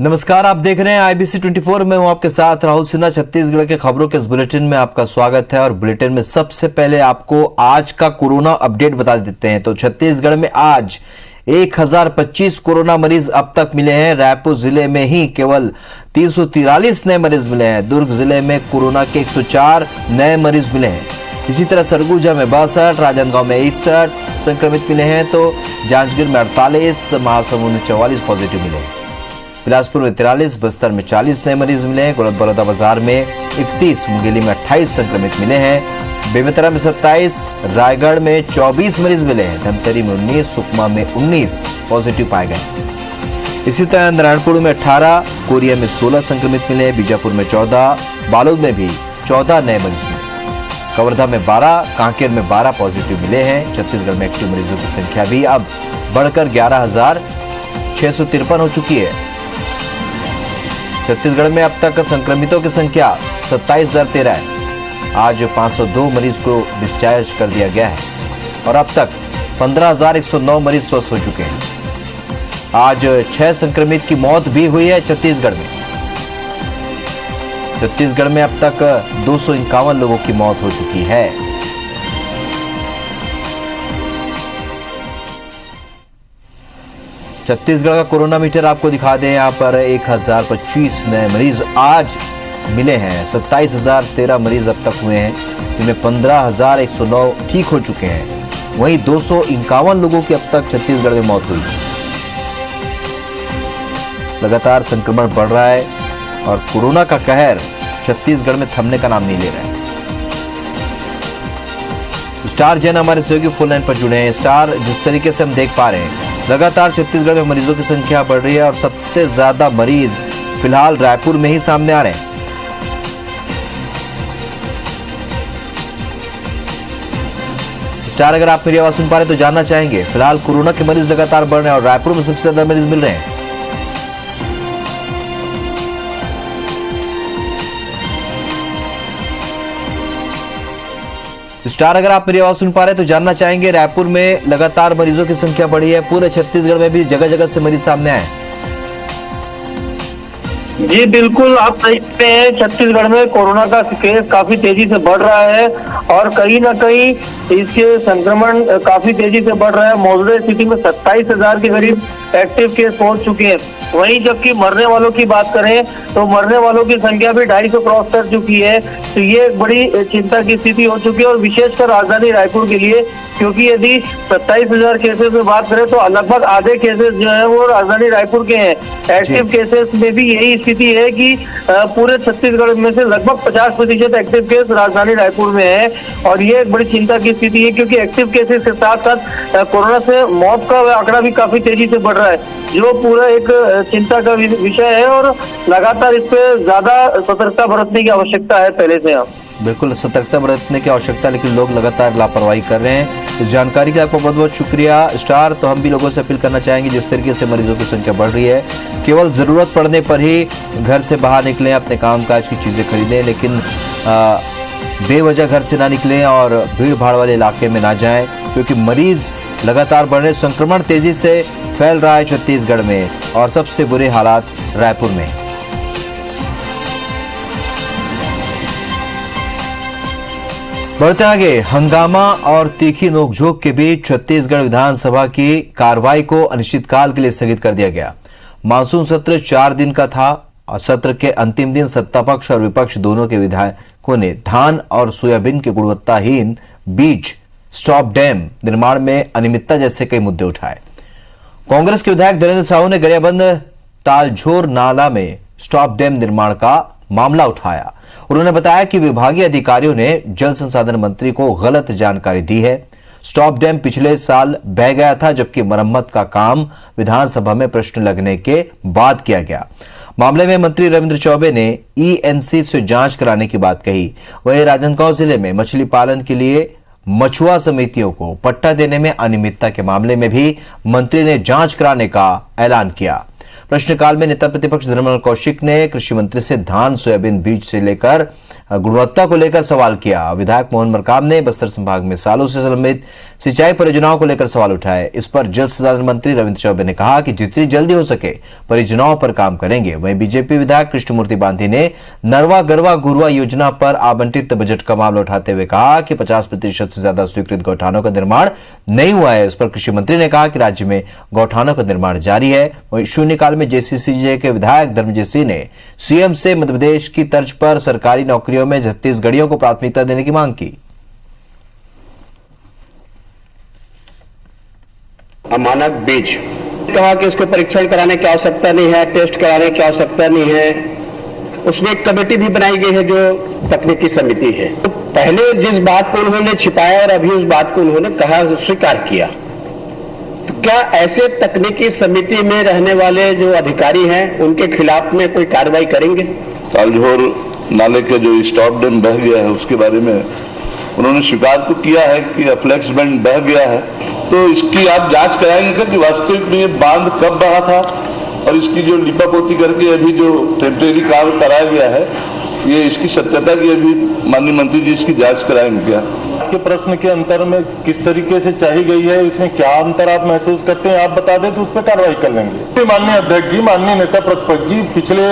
नमस्कार, आप देख रहे हैं IBC 24। मैं हूं आपके साथ राहुल सिन्हा। छत्तीसगढ़ के खबरों के इस बुलेटिन में आपका स्वागत है। और बुलेटिन में सबसे पहले आपको आज का कोरोना अपडेट बता देते हैं। तो छत्तीसगढ़ में आज 1025 कोरोना मरीज अब तक मिले हैं। रायपुर जिले में ही केवल 343 नए मरीज मिले हैं। दुर्ग जिले में कोरोना के 104 नए मरीज मिले हैं। इसी तरह सरगुजा में 62, राजनांदगांव में 61 संक्रमित मिले हैं। तो जांजगीर में 48, महासमुंद में 44 पॉजिटिव मिले हैं। बिलासपुर में 43, बस्तर में 40 नए मरीज मिले हैं। बलौदाबाजार में 31, मुंगेली में 28 संक्रमित मिले हैं। बेमेतरा में 27, रायगढ़ में 24 मरीज मिले हैं। धमतरी में 19, सुकमा में 19 पॉजिटिव पाए गए। इसी तरह नारायणपुर में 18, कोरिया में 16 संक्रमित मिले हैं। बीजापुर में 14, बालोद में भी 14 नए मरीज मिले। कवर्धा में 12, कांकेर में 12 पॉजिटिव मिले हैं। छत्तीसगढ़ में एक्टिव मरीजों की संख्या भी अब बढ़कर 11,653 हो चुकी है। छत्तीसगढ़ में अब तक संक्रमितों की संख्या 27,013 है। आज 502 मरीज को डिस्चार्ज कर दिया गया है और अब तक 15,109 मरीज स्वस्थ हो चुके हैं। आज 6 संक्रमित की मौत भी हुई है छत्तीसगढ़ में। छत्तीसगढ़ में अब तक 251 लोगों की मौत हो चुकी है। छत्तीसगढ़ का कोरोना मीटर आपको दिखा दें। यहाँ पर 1025 नए मरीज आज मिले हैं। 27,013 मरीज अब तक हुए हैं, जिनमें 15,109 ठीक हो चुके हैं। वहीं 251 लोगों की अब तक छत्तीसगढ़ में मौत हुई। लगातार संक्रमण बढ़ रहा है और कोरोना का कहर छत्तीसगढ़ में थमने का नाम नहीं ले रहा है। स्टार जैन हमारे सहयोगी फोन लाइन पर जुड़े हैं। स्टार, जिस तरीके से हम देख पा रहे हैं, लगातार छत्तीसगढ़ में मरीजों की संख्या बढ़ रही है और सबसे ज्यादा मरीज फिलहाल रायपुर में ही सामने आ रहे हैं। स्टार, अगर आप मेरी आवाज सुन पा रहे हैं तो जानना चाहेंगे, फिलहाल कोरोना के मरीज लगातार बढ़ रहे हैं और रायपुर में सबसे ज्यादा मरीज मिल रहे हैं। स्टार, अगर आप मेरी आवाज सुन पा रहे हैं तो जानना चाहेंगे, रायपुर में लगातार मरीजों की संख्या बढ़ी है। पूरे छत्तीसगढ़ में भी जगह जगह से मरीज सामने आए। जी बिल्कुल, आप सही पे हैं। छत्तीसगढ़ में कोरोना का केस काफी तेजी से बढ़ रहा है और कहीं ना कहीं इसके संक्रमण काफी तेजी से बढ़ रहा है। मौजूदा स्थिति में 27,000 के करीब एक्टिव केस पहुंच चुके हैं। वहीं जबकि मरने वालों की बात करें तो मरने वालों की संख्या भी 250 क्रॉस कर चुकी है। तो ये एक बड़ी चिंता की स्थिति हो चुकी है और विशेषकर राजधानी रायपुर के लिए, क्योंकि यदि 27,000 केसेस में बात करें तो लगभग आधे केसेस जो है वो राजधानी रायपुर के हैं। एक्टिव केसेस में भी यही स्थिति है कि पूरे छत्तीसगढ़ में से लगभग 50% एक्टिव केस राजधानी रायपुर में है। और ये एक बड़ी चिंता की स्थिति है, क्योंकि एक्टिव केसेस के साथ साथ कोरोना से मौत का आंकड़ा भी काफी तेजी से बढ़ रहा है, जो पूरा एक चिंता का विषय है और लगातार इस पे ज्यादा सतर्कता बरतने की आवश्यकता है पहले से। आप बिल्कुल सतर्कता बरतने की आवश्यकता, लेकिन लोग लगातार लापरवाही कर रहे हैं। इस जानकारी के आपको बहुत बहुत शुक्रिया स्टार। तो हम भी लोगों से अपील करना चाहेंगे, जिस तरीके से मरीजों की संख्या बढ़ रही है, केवल जरूरत पड़ने पर ही घर से बाहर निकलें, अपने कामकाज की चीजें खरीदें, लेकिन बेवजह घर से ना निकलें और भीड़ भाड़ वाले इलाके में ना जाएं, क्योंकि मरीज लगातार बढ़ रहे। संक्रमण तेजी से फैल रहा है छत्तीसगढ़ में और सबसे बुरे हालात रायपुर में। बढ़ते आगे, हंगामा और तीखी नोकझोंक के बीच छत्तीसगढ़ विधानसभा की कार्रवाई को अनिश्चितकाल के लिए स्थगित कर दिया गया। मानसून सत्र 4 दिन का था और सत्र के अंतिम दिन सत्ता पक्ष और विपक्ष दोनों के विधायकों ने धान और सोयाबीन के गुणवत्ताहीन बीज स्टॉप डैम निर्माण में अनियमितता जैसे कई मुद्दे उठाए। कांग्रेस के विधायक धीरेन्द्र साहू ने गरियाबंद तालझोर नाला में स्टॉप डैम निर्माण का मामला उठाया। उन्होंने बताया कि विभागीय अधिकारियों ने जल संसाधन मंत्री को गलत जानकारी दी है। स्टॉप डैम पिछले साल बह गया था, जबकि मरम्मत का काम विधानसभा में प्रश्न लगने के बाद किया गया। मामले में मंत्री रविंद्र चौबे ने ENC से जांच कराने की बात कही। वहीं राजनांदगांव जिले में मछली पालन के लिए मछुआ समितियों को पट्टा देने में अनियमितता के मामले में भी मंत्री ने जांच कराने का ऐलान किया। प्रश्नकाल में नेता प्रतिपक्ष धर्मलाल कौशिक ने कृषि मंत्री से धान सोयाबीन बीज से लेकर गुणवत्ता को लेकर सवाल किया। विधायक मोहन मरकाम ने बस्तर संभाग में सालों से संलंबित सिंचाई परियोजनाओं को लेकर सवाल उठाए। इस पर जल संसाधन मंत्री रविंद्र चौबे ने कहा कि जितनी जल्दी हो सके परियोजनाओं पर काम करेंगे। वहीं बीजेपी विधायक कृष्णमूर्ति बांधी ने नरवा गरवा घुरवा योजना पर आवंटित बजट का मामला उठाते हुए कहा कि 50% से ज्यादा स्वीकृत गौठानों का निर्माण नहीं हुआ है। इस पर कृषि मंत्री ने कहा कि राज्य में गौठानों का निर्माण जारी है। वहीं शून्यकाल में जेसीसीजे के विधायक धर्मजीत सिंह ने सीएम से मध्य प्रदेश की तर्ज पर सरकारी नौकरियों में छत्तीसगढ़ियों को प्राथमिकता देने की मांग की। अमानक बीज कहा कि इसको परीक्षण कराने की आवश्यकता नहीं है, टेस्ट कराने की आवश्यकता नहीं है। उसमें एक कमेटी भी बनाई गई है जो तकनीकी समिति है। तो पहले जिस बात को उन्होंने छिपाया और अभी उस बात को उन्होंने कहा स्वीकार किया, तो क्या ऐसे तकनीकी समिति में रहने वाले जो अधिकारी हैं उनके खिलाफ में कोई कार्रवाई करेंगे? तालझोर नाले का जो स्टॉप डैम बह गया है उसके बारे में उन्होंने स्वीकार तो किया है कि अफ्लेक्स बैंड बह गया है, तो इसकी आप जांच कराएंगे क्या कि वास्तविक में ये बांध कब बहा था और इसकी जो लिपापोती करके अभी जो टेम्परेरी काम कराया गया है, ये इसकी सत्यता की अभी माननीय मंत्री जी इसकी जांच कराएंगे क्या? के प्रश्न के अंतर में किस तरीके से चाही गई है, इसमें क्या अंतर आप महसूस करते हैं, आप बता दें तो उस पर कार्रवाई कर लेंगे। माननीय अध्यक्ष जी, माननीय नेता प्रतिपक्ष जी, पिछले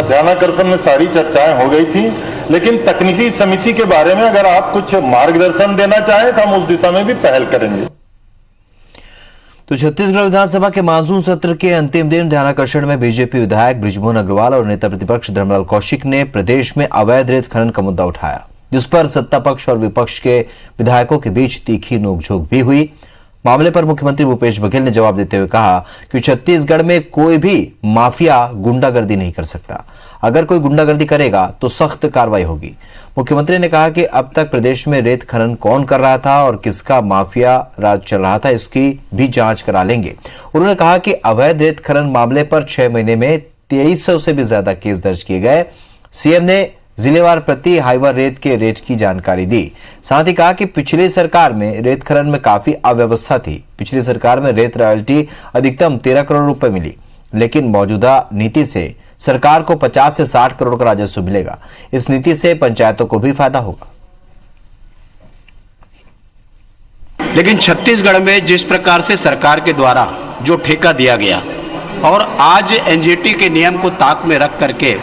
ध्यानाकर्षण में सारी चर्चाएं हो गई थी, लेकिन तकनीकी समिति के बारे में अगर आप कुछ मार्गदर्शन देना चाहें तो हम उस दिशा में भी पहल करेंगे। तो छत्तीसगढ़ विधानसभा के मानसून सत्र के अंतिम दिन ध्यानाकर्षण में बीजेपी विधायक बृजमोहन अग्रवाल और नेता प्रतिपक्ष धर्मलाल कौशिक ने प्रदेश में अवैध रेत खनन का मुद्दा उठाया, जिस पर सत्ता पक्ष और विपक्ष के विधायकों के बीच तीखी नोकझोंक भी हुई। मामले पर मुख्यमंत्री भूपेश बघेल ने जवाब देते हुए कहा कि छत्तीसगढ़ में कोई भी माफिया गुंडागर्दी नहीं कर सकता। अगर कोई गुंडागर्दी करेगा तो सख्त कार्रवाई होगी। मुख्यमंत्री ने कहा कि अब तक प्रदेश में रेत खनन कौन कर रहा था और किसका माफिया राज चल रहा था, इसकी भी जांच करा लेंगे। उन्होंने कहा कि अवैध रेत खनन मामले पर 6 महीने में 2300 से भी ज्यादा केस दर्ज किए गए। सीएम ने जिलेवार प्रति हाइवा रेत के रेट की जानकारी दी। साथ ही कहा कि पिछली सरकार में रेत खनन में काफी अव्यवस्था थी। पिछली सरकार में रेत रॉयल्टी अधिकतम 13 करोड़ रुपए मिली, लेकिन मौजूदा नीति से सरकार को 50 से 60 करोड़ का राजस्व मिलेगा। इस नीति से पंचायतों को भी फायदा होगा। लेकिन छत्तीसगढ़ में जिस प्रकार से सरकार के द्वारा जो ठेका दिया गया और आज एनजीटी के नियम को ताक में रख करके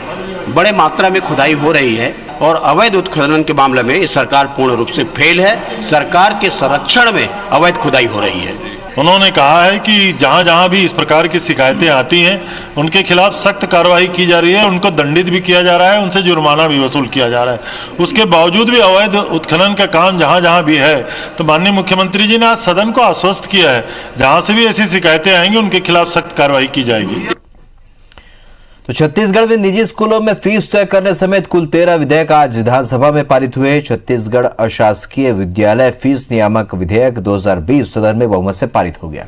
बड़े मात्रा में खुदाई हो रही है और अवैध उत्खनन के मामले में ये सरकार पूर्ण रूप से फेल है। सरकार के संरक्षण में अवैध खुदाई हो रही है। उन्होंने कहा है कि जहां जहां भी इस प्रकार की शिकायतें आती हैं उनके खिलाफ सख्त कार्रवाई की जा रही है, उनको दंडित भी किया जा रहा है, उनसे जुर्माना भी वसूल किया जा रहा है। उसके बावजूद भी अवैध उत्खनन का काम जहां जहां भी है, तो माननीय मुख्यमंत्री जी ने आज सदन को आश्वस्त किया है जहां से भी ऐसी शिकायतें आएंगी उनके खिलाफ सख्त कार्रवाई की जाएगी। तो छत्तीसगढ़ में निजी स्कूलों में फीस तय करने समेत कुल 13 विधेयक आज विधानसभा में पारित हुए। छत्तीसगढ़ अशासकीय विद्यालय फीस नियामक विधेयक 2020 सदन में बहुमत से पारित हो गया।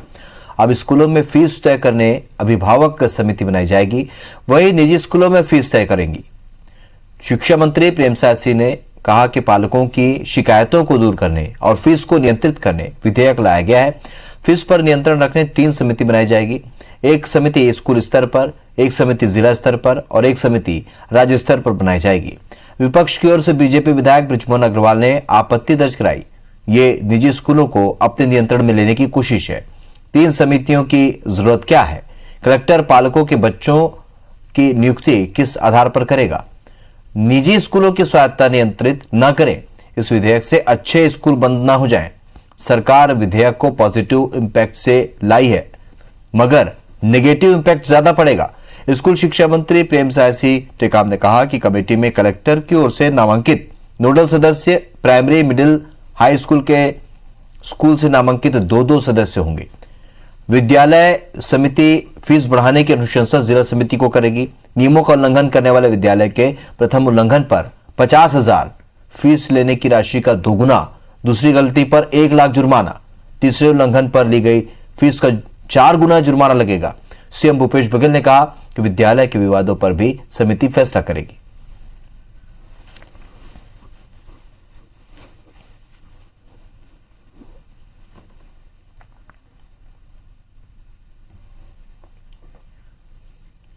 अब स्कूलों में फीस तय करने अभिभावक समिति बनाई जाएगी, वही निजी स्कूलों में फीस तय करेंगी। शिक्षा मंत्री प्रेमसाय सिंह ने कहा कि पालकों की शिकायतों को दूर करने और फीस को नियंत्रित करने विधेयक लाया गया है। फीस पर नियंत्रण रखने 3 समिति बनाई जाएगी। एक समिति स्कूल स्तर पर, एक समिति जिला स्तर पर और एक समिति राज्य स्तर पर बनाई जाएगी। विपक्ष की ओर से बीजेपी विधायक बृजमोहन अग्रवाल ने आपत्ति दर्ज कराई। ये निजी स्कूलों को अपने नियंत्रण में लेने की कोशिश है। 3 समितियों की जरूरत क्या है? कलेक्टर पालकों के बच्चों की नियुक्ति किस आधार पर करेगा? निजी स्कूलों की स्वायत्तता नियंत्रित न करें। इस विधेयक से अच्छे स्कूल बंद न हो जाएं। सरकार विधेयक को पॉजिटिव इंपैक्ट से लाई है, मगर नेगेटिव इंपैक्ट ज्यादा पड़ेगा। स्कूल शिक्षा मंत्री प्रेमसाय सिंह टेकाम ने कहा कि कमेटी में कलेक्टर की ओर से नामांकित नोडल सदस्य, प्राइमरी, मिडिल, हाई स्कूल के स्कूल से नामांकित 2-2 सदस्य होंगे। विद्यालय समिति फीस बढ़ाने की अनुशंसा जिला समिति को करेगी। नियमों का उल्लंघन करने वाले विद्यालय के प्रथम उल्लंघन पर 50,000 फीस लेने की राशि का 2 गुना, दूसरी गलती पर 1 लाख जुर्माना, तीसरे उल्लंघन पर ली गई फीस का 4 गुना जुर्माना लगेगा। सीएम भूपेश बघेल ने कहा कि विद्यालय के विवादों पर भी समिति फैसला करेगी।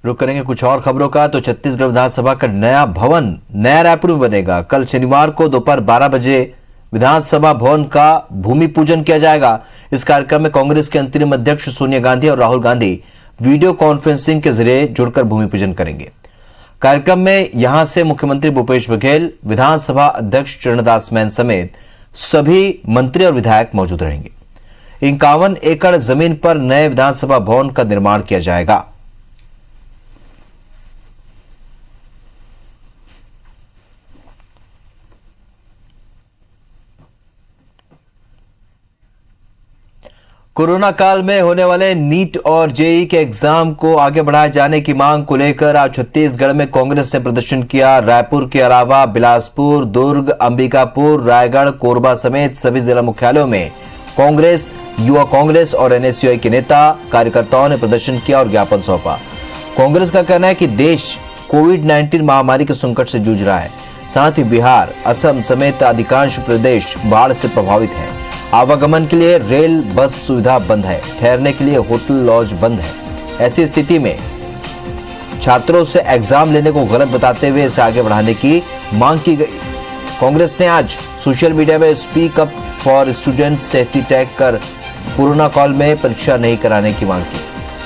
रुक करेंगे कुछ और खबरों का। तो छत्तीसगढ़ विधानसभा का नया भवन नया रायपुर में बनेगा। कल शनिवार को दोपहर 12 बजे विधानसभा भवन का भूमि पूजन किया जाएगा। इस कार्यक्रम में कांग्रेस के अंतरिम अध्यक्ष सोनिया गांधी और राहुल गांधी वीडियो कॉन्फ्रेंसिंग के जरिए जुड़कर भूमि पूजन करेंगे। कार्यक्रम में यहां से मुख्यमंत्री भूपेश बघेल, विधानसभा अध्यक्ष चरणदास मैन समेत सभी मंत्री और विधायक मौजूद रहेंगे। 51 एकड़ जमीन पर नए विधानसभा भवन का निर्माण किया जाएगा। कोरोना काल में होने वाले नीट और जेईई के एग्जाम को आगे बढ़ाए जाने की मांग को लेकर आज छत्तीसगढ़ में कांग्रेस ने प्रदर्शन किया। रायपुर के अलावा बिलासपुर, दुर्ग, अंबिकापुर, रायगढ़, कोरबा समेत सभी जिला मुख्यालयों में कांग्रेस, युवा कांग्रेस और एनएसयूआई के नेता कार्यकर्ताओं ने प्रदर्शन किया और ज्ञापन सौंपा। कांग्रेस का कहना है कि देश कोविड-19 महामारी के संकट से जूझ रहा है। साथ ही बिहार, असम समेत अधिकांश प्रदेश बाढ़ से प्रभावित हैं। आवागमन के लिए रेल, बस सुविधा बंद है। ठहरने के लिए होटल, लॉज बंद है। ऐसी स्थिति में छात्रों से एग्जाम लेने को गलत बताते हुए इसे आगे बढ़ाने की मांग की गई। कांग्रेस ने आज सोशल मीडिया में speak up for student safety tag कर कोरोना काल में परीक्षा नहीं कराने की मांग की।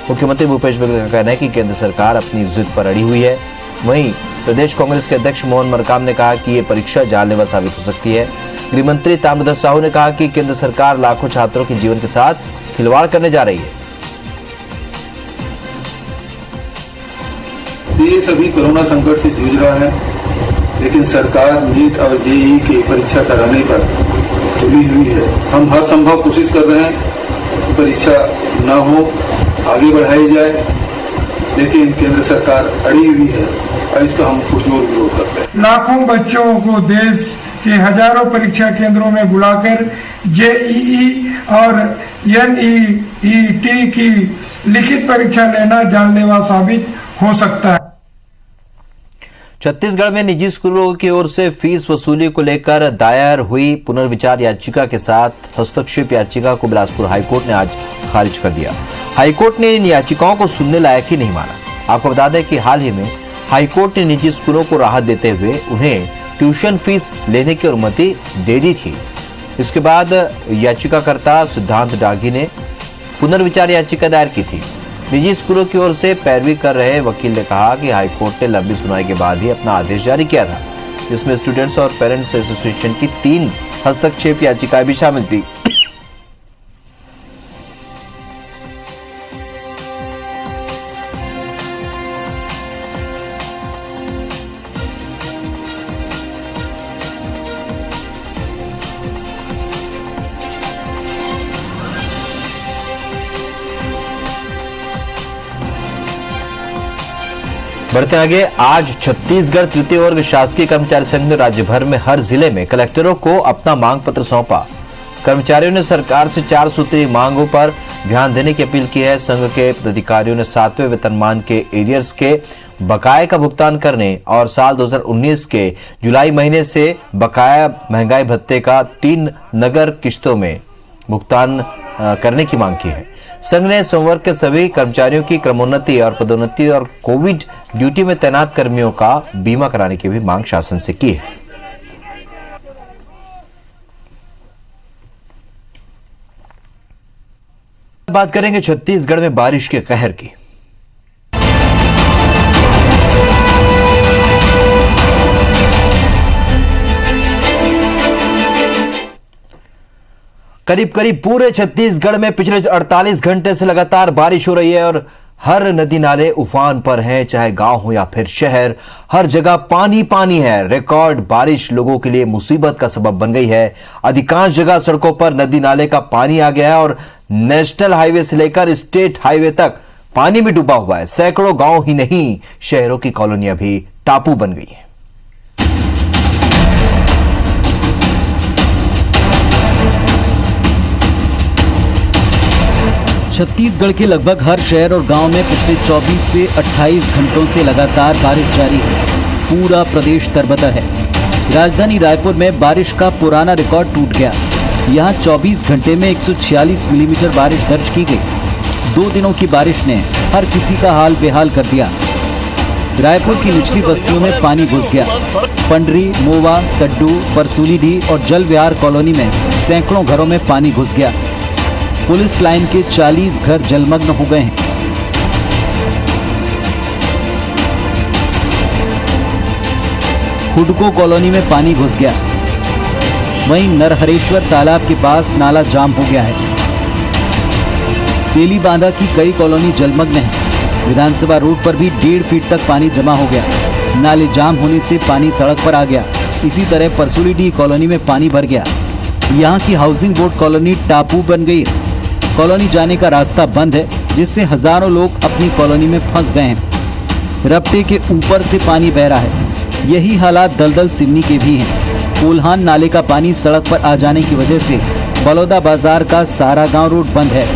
मुख्यमंत्री भूपेश बघेल का कहना है कि केंद्र सरकार अपनी जिद पर अड़ी हुई है। वहीं प्रदेश कांग्रेस के अध्यक्ष मोहन मरकाम ने कहा कि ये परीक्षा जानलेवा साबित हो सकती है। गृह मंत्री ताम्रध्वज साहू ने कहा कि केंद्र सरकार लाखों छात्रों के जीवन के साथ खिलवाड़ करने जा रही है। देश अभी कोरोना संकट से जूझ रहा है, लेकिन सरकार नीट और जेईई की परीक्षा कराने पर तुली हुई है। हम हर संभव कोशिश कर रहे हैं कि परीक्षा न हो, आगे बढ़ाई जाए, लेकिन केंद्र सरकार अड़ी हुई है और इसका हम पुरजोर विरोध करते हैं। लाखों बच्चों को देश के हजारों परीक्षा केंद्रों में बुलाकर जेईई और एनईईटी की लिखित परीक्षा लेना जानलेवा साबित हो सकता है। छत्तीसगढ़ में निजी स्कूलों की ओर से फीस वसूली को लेकर दायर हुई पुनर्विचार याचिका के साथ हस्तक्षेप याचिका को बिलासपुर हाईकोर्ट ने आज खारिज कर दिया। हाईकोर्ट ने इन याचिकाओं को सुनने लायक ही नहीं माना। आपको बता दें कि हाल ही में हाईकोर्ट ने निजी स्कूलों को राहत देते हुए उन्हें ट्यूशन फीस लेने की अनुमति दे दी थी। इसके बाद याचिकाकर्ता सिद्धांत डागी ने पुनर्विचार याचिका दायर की थी। निजी स्कूलों की ओर से पैरवी कर रहे वकील ने कहा कि हाईकोर्ट ने लंबी सुनवाई के बाद ही अपना आदेश जारी किया था, जिसमें स्टूडेंट्स और पेरेंट्स एसोसिएशन की 3 हस्तक्षेप याचिकाएं भी शामिल थी। बढ़ते आगे, आज छत्तीसगढ़ तृतीय वर्ग शासकीय कर्मचारी संघ ने राज्य भर में हर जिले में कलेक्टरों को अपना मांग पत्र सौंपा। कर्मचारियों ने सरकार से 4 सूत्रीय मांगों पर ध्यान देने की अपील की है। संघ के पदाधिकारियों ने 7वें वेतनमान के एरियर्स के बकाये का भुगतान करने और साल 2019 के जुलाई महीने से बकाया महंगाई भत्ते का 3 नगर किश्तों में भुगतान करने की मांग की है। संघ ने संवर्ग के सभी कर्मचारियों की क्रमोन्नति और पदोन्नति और कोविड ड्यूटी में तैनात कर्मियों का बीमा कराने की भी मांग शासन से की है। बात करेंगे छत्तीसगढ़ में बारिश के कहर की। करीब करीब पूरे छत्तीसगढ़ में पिछले 48 घंटे से लगातार बारिश हो रही है और हर नदी नाले उफान पर हैं, चाहे गांव हो या फिर शहर, हर जगह पानी पानी है। रिकॉर्ड बारिश लोगों के लिए मुसीबत का सबब बन गई है। अधिकांश जगह सड़कों पर नदी नाले का पानी आ गया है और नेशनल हाईवे से लेकर स्टेट हाईवे तक पानी में डूबा हुआ है। सैकड़ों गांव ही नहीं, शहरों की कॉलोनियां भी टापू बन गई हैं। छत्तीसगढ़ के लगभग हर शहर और गांव में पिछले 24 से 28 घंटों से लगातार बारिश जारी है। पूरा प्रदेश तरबतर है। राजधानी रायपुर में बारिश का पुराना रिकॉर्ड टूट गया। यहां 24 घंटे में 146 मिलीमीटर बारिश दर्ज की गई। 2 दिनों की बारिश ने हर किसी का हाल बेहाल कर दिया। रायपुर की निचली बस्तियों में पानी घुस गया। पंडरी, मोवा, सड्डू, परसूलीडीह और जल विहार कॉलोनी में सैकड़ों घरों में पानी घुस गया। पुलिस लाइन के 40 घर जलमग्न हो गए हैं। हुडको कॉलोनी में पानी घुस गया। वहीं नरहरेश्वर तालाब के पास नाला जाम हो गया है। तेली बांधा की कई कॉलोनी जलमग्न है। विधानसभा रोड पर भी 1.5 फीट तक पानी जमा हो गया। नाले जाम होने से पानी सड़क पर आ गया। इसी तरह परसूलीडीह कॉलोनी में पानी भर गया। यहाँ की हाउसिंग बोर्ड कॉलोनी टापू बन गई है। कॉलोनी जाने का रास्ता बंद है, जिससे हजारों लोग अपनी कॉलोनी में फंस गए हैं। रपटे के ऊपर से पानी बह रहा है। यही हालात दलदल सिवनी के भी हैं। कोल्हान नाले का पानी सड़क पर आ जाने की वजह से बलौदा बाजार का सारा गांव रोड बंद है।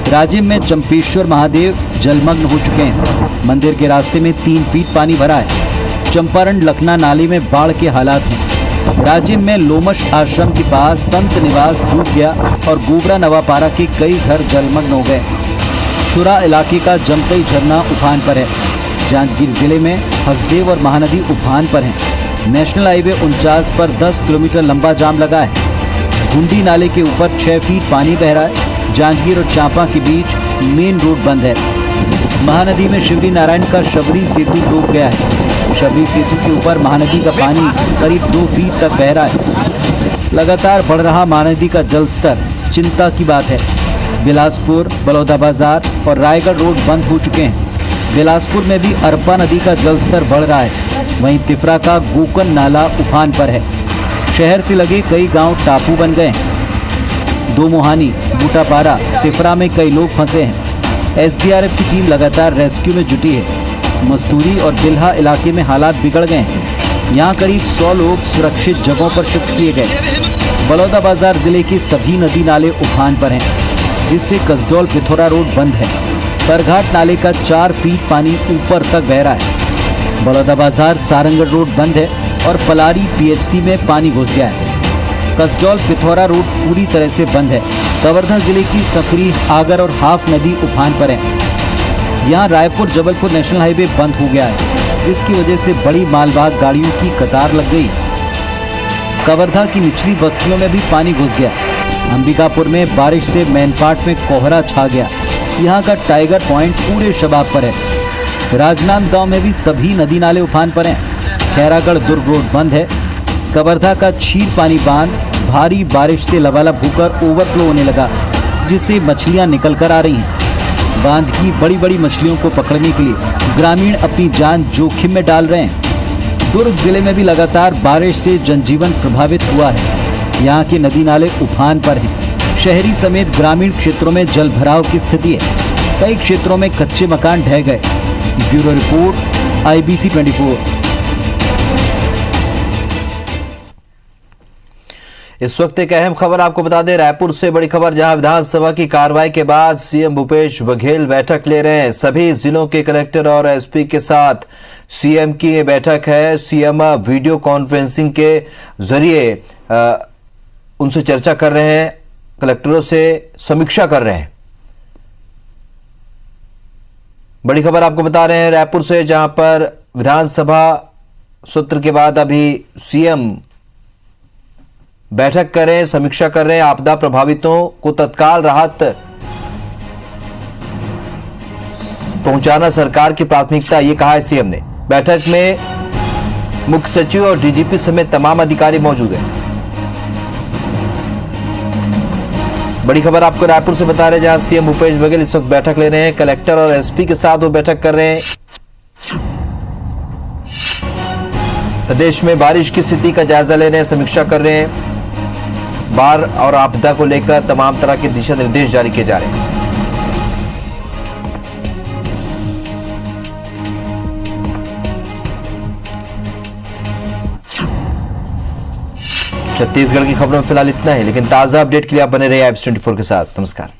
राजिम में चंपेश्वर महादेव जलमग्न हो चुके हैं। मंदिर के रास्ते में 3 फीट पानी भरा है। चंपारण लखना नाले में बाढ़ के हालात हैं। राजिम में लोमश आश्रम के पास संत निवास डूब गया और गोबरा नवापारा के कई घर जलमग्न हो गए। छुरा इलाके का जमकई झरना उफान पर है। जांजगीर जिले में हसदेव और महानदी उफान पर है। नेशनल हाईवे 49 पर 10 किलोमीटर लंबा जाम लगा है। गुंडी नाले के ऊपर 6 फीट पानी बह रहा है। जांजगीर और चांपा के बीच मेन रोड बंद है। महानदी में शिवरी नारायण का शबरी सेतु डूब गया है। शबरी सेतु के ऊपर महानदी का पानी करीब 2 फीट तक बह रहा है। लगातार बढ़ रहा महानदी का जल स्तर चिंता की बात है। बिलासपुर, बलौदा बाजार और रायगढ़ रोड बंद हो चुके हैं। बिलासपुर में भी अरपा नदी का जल स्तर बढ़ रहा है। वहीं तिफरा का गोकन नाला उफान पर है। शहर से लगे कई गांव टापू बन गए हैं। दो मोहानी, बूटापारा, तिफरा में कई लोग फंसे हैं। एसडीआरएफ की टीम लगातार रेस्क्यू में जुटी है। मस्तूरी और बिल्हा इलाके में हालात बिगड़ गए हैं। यहाँ करीब 100 लोग सुरक्षित जगहों पर शिफ्ट किए गए। बलौदा बाजार जिले के सभी नदी नाले उफान पर हैं, जिससे कसडौल पिथौरा रोड बंद है। परघाट नाले का 4 फीट पानी ऊपर तक बह रहा है। बलौदा बाजार सारंगढ़ रोड बंद है और पलारी पीएचसी में पानी घुस गया है। कसडौल पिथौरा रोड पूरी तरह से बंद है। कवर्धा जिले की सकरी, आगर और हाफ नदी उफान पर है। यहाँ रायपुर जबलपुर नेशनल हाईवे बंद हो गया है, जिसकी वजह से बड़ी मालवाहक गाड़ियों की कतार लग गई। कवर्धा की निचली बस्तियों में भी पानी घुस गया। अंबिकापुर में बारिश से मैनपाट में कोहरा छा गया। यहाँ का टाइगर पॉइंट पूरे शबाब पर है। राजनांदगांव में भी सभी नदी नाले उफान पर हैं। खैरागढ़ दुर्ग रोड बंद है। कवर्धा का छीर पानी बांध भारी बारिश से लबालब होकर ओवरफ्लो होने लगा, जिससे मछलियां निकल कर आ रही हैं। बांध की बड़ी बड़ी मछलियों को पकड़ने के लिए ग्रामीण अपनी जान जोखिम में डाल रहे हैं। दुर्ग जिले में भी लगातार बारिश से जनजीवन प्रभावित हुआ है। यहाँ के नदी नाले उफान पर हैं। शहरी समेत ग्रामीण क्षेत्रों में जल भराव की स्थिति है। कई क्षेत्रों में कच्चे मकान ढह गए। Bureau report, IBC 24। इस वक्त एक अहम खबर आपको बता दें, रायपुर से बड़ी खबर, जहां विधानसभा की कार्रवाई के बाद सीएम भूपेश बघेल बैठक ले रहे हैं। सभी जिलों के कलेक्टर और एसपी के साथ सीएम की ये बैठक है। सीएम वीडियो कॉन्फ्रेंसिंग के जरिए उनसे चर्चा कर रहे हैं, कलेक्टरों से समीक्षा कर रहे हैं। बड़ी खबर आपको बता रहे हैं रायपुर से, जहां पर विधानसभा सत्र के बाद अभी सीएम बैठक कर रहे हैं, समीक्षा कर रहे हैं। आपदा प्रभावितों को तत्काल राहत पहुंचाना सरकार की प्राथमिकता, ये कहा है सीएम ने। बैठक में मुख्य सचिव और डीजीपी समेत तमाम अधिकारी मौजूद हैं। बड़ी खबर आपको रायपुर से बता रहे हैं, जहां सीएम भूपेश बघेल इस वक्त बैठक ले रहे हैं। कलेक्टर और एसपी के साथ वो बैठक कर रहे हैं। प्रदेश में बारिश की स्थिति का जायजा ले रहे हैं, समीक्षा कर रहे हैं। बाढ़ और आपदा को लेकर तमाम तरह के दिशा निर्देश जारी किए जा रहे हैं। छत्तीसगढ़ की खबरों में फिलहाल इतना है, लेकिन ताजा अपडेट के लिए आप बने रहिए IBC 24 के साथ। नमस्कार।